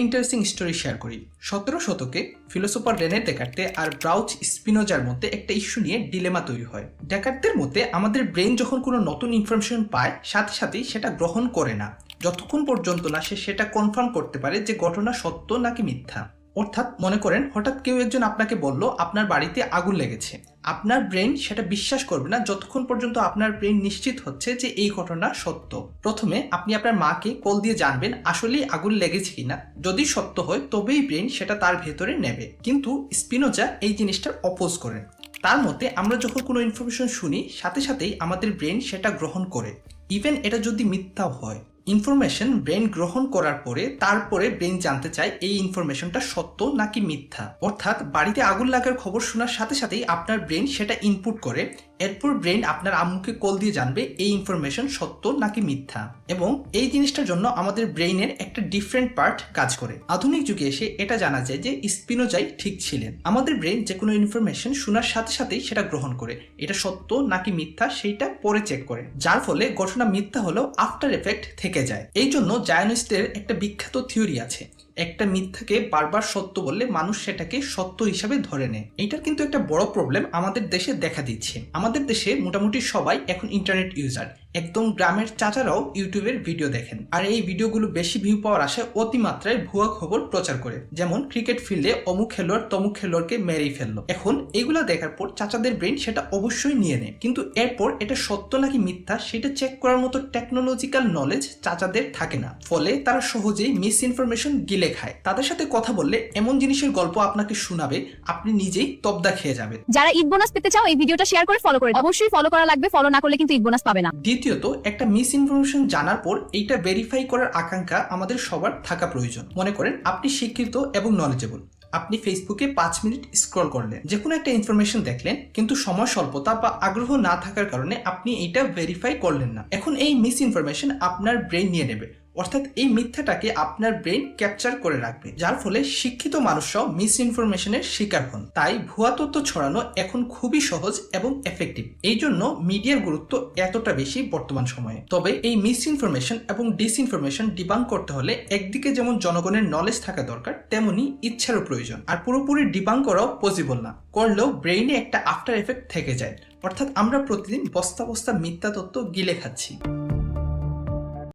Interesting story share করি। 17 শতকে philosopher Rene ডেকার্তে আর ব্রাউচ স্পিনোজার মধ্যে একটা ইস্যু নিয়ে ডিলেমা তৈরি হয়। ডেকার্তের মতে আমাদের ব্রেন যখন কোনো নতুন ইনফরমেশন পায় সাথে সাথেই সেটা গ্রহণ করে না যতক্ষণ পর্যন্ত না সে সেটা কনফার্ম করতে পারে যে ঘটনা সত্য নাকি মিথ্যা। অর্থাৎ মনে করেন হঠাৎ কেউ একজন আপনাকে বলল আপনার বাড়িতে আগুন লেগেছে, আপনার ব্রেন সেটা বিশ্বাস করবে না যতক্ষণ পর্যন্ত আপনার ব্রেন নিশ্চিত হচ্ছে যে এই ঘটনা সত্য। প্রথমে আপনি আপনার মাকে কল দিয়ে জানবেন আসলেই আগুন লেগেছে কিনা, যদি সত্য হয় তবেই ব্রেন সেটা তার ভেতরে নেবে। কিন্তু স্পিনোজা এই জিনিসটার অপোজ করেন। তার মতে আমরা যখন কোনো ইনফরমেশন শুনি সাথে সাথেই আমাদের ব্রেন সেটা গ্রহণ করে, ইভেন এটা যদি মিথ্যাও হয়। ইনফরমেশন ব্রেন গ্রহণ করার পরে তারপরে ব্রেন জানতে চায় এই ইনফরমেশনটা সত্য নাকি মিথ্যা। অর্থাৎ বাড়িতে আগুন লাগার খবর শোনার সাথে সাথেই আপনার ব্রেন সেটা ইনপুট করে, এরপর ব্রেন আপনার আম্মুকে কল দিয়ে জানবে এই ইনফরমেশন সত্য নাকি মিথ্যা। এবং এই জিনিসটার জন্য আমাদের ব্রেইনের একটা ডিফারেন্ট পার্ট কাজ করে। আধুনিক যুগে এসে এটা জানা যায় যে স্পিনোজাই ঠিক ছিলেন। আমাদের ব্রেন যে কোনো ইনফরমেশন শোনার সাথে সাথেই সেটা গ্রহণ করে, এটা সত্য নাকি মিথ্যা সেইটা পরে চেক করে, যার ফলে ঘটনা মিথ্যা হলেও আফটার এফেক্ট থেকে যায়। এই জন্য জায়নিস্টদের একটা বিখ্যাত থিওরি আছে, একটা মিথ্যাকে বারবার সত্য বললে মানুষ সেটাকে সত্য হিসাবে ধরে নেয়। এইটার কিন্তু একটা বড় প্রবলেম আমাদের দেশে দেখা দিচ্ছে। আমাদের দেশে মোটামুটি সবাই এখন ইন্টারনেট ইউজার, একদম গ্রামের চাচারাও ইউটিউবের ভিডিও দেখেন, আর এই ভিডিওগুলো বেশি ভিউ পাওয়ার আশায় অতিমাত্রায় ভুয়া খবর প্রচার করে, যেমন ক্রিকেট ফিল্ডে অমুক খেলোয়াড় তমুক খেলোয়াড়কে মেরেই ফেললো। এখন এগুলা দেখার পর চাচাদের ব্রেন সেটা অবশ্যই নিয়ে নেয়, কিন্তু এরপর এটা সত্য নাকি মিথ্যা সেটা চেক করার মতো টেকনোলজিক্যাল নলেজ চাচাদের থাকে না, ফলে তারা সহজেই মিস ইনফরমেশন গিলে খায়। তাদের সাথে কথা বললে এমন জিনিসের গল্প আপনাকে শোনাবে আপনি নিজেই তবদা খেয়ে যাবেন। যারা ঈদ বোনাস পেতে চাও এই ভিডিওটা শেয়ার করে ফলো করে দাও। অবশ্যই ফলো করা লাগবে, ফলো না করলে কিন্তু ঈদ বোনাস পাবে না। দ্বিতীয়ত, একটা মিস ইনফরমেশন জানার পর এইটা ভেরিফাই করার আকাঙ্ক্ষা আমাদের সবার থাকা প্রয়োজন। মনে করেন আপনি শিক্ষিত এবং নলেজেবল, আপনি ফেসবুকে 5 মিনিট স্ক্রল করলেন, যে কোনো একটা ইনফরমেশন দেখলেন, কিন্তু সময় স্বল্পতা বা আগ্রহ না থাকার কারণে আপনি এইটা ভেরিফাই করলেন না। এখন এই মিস ইনফরমেশন আপনার ব্রেন নিয়ে নেবে, অর্থাৎ এই মিথ্যাটাকে আপনার ব্রেন ক্যাপচার করে রাখবে, যার ফলে শিক্ষিত মানুষরাও মিস ইনফরমেশনের শিকার হন। তাই ভুয়া তথ্য ছড়ানো এখন খুবই সহজ এবং এফেক্টিভ। এই জন্য মিডিয়ার গুরুত্ব এতটা বেশি বর্তমান সময়ে। তবে এই মিস ইনফরমেশন এবং ডিসইনফরমেশন ডিবাঙ্ক করতে হলে একদিকে যেমন জনগণের নলেজ থাকা দরকার, তেমনি ইচ্ছারও প্রয়োজন। আর পুরোপুরি ডিবাঙ্ক করাও পসিবল না, করলেও ব্রেইনে একটা আফটার এফেক্ট থেকে যায়। অর্থাৎ আমরা প্রতিদিন বস্তা বস্তা মিথ্যা তথ্য গিলে খাচ্ছি।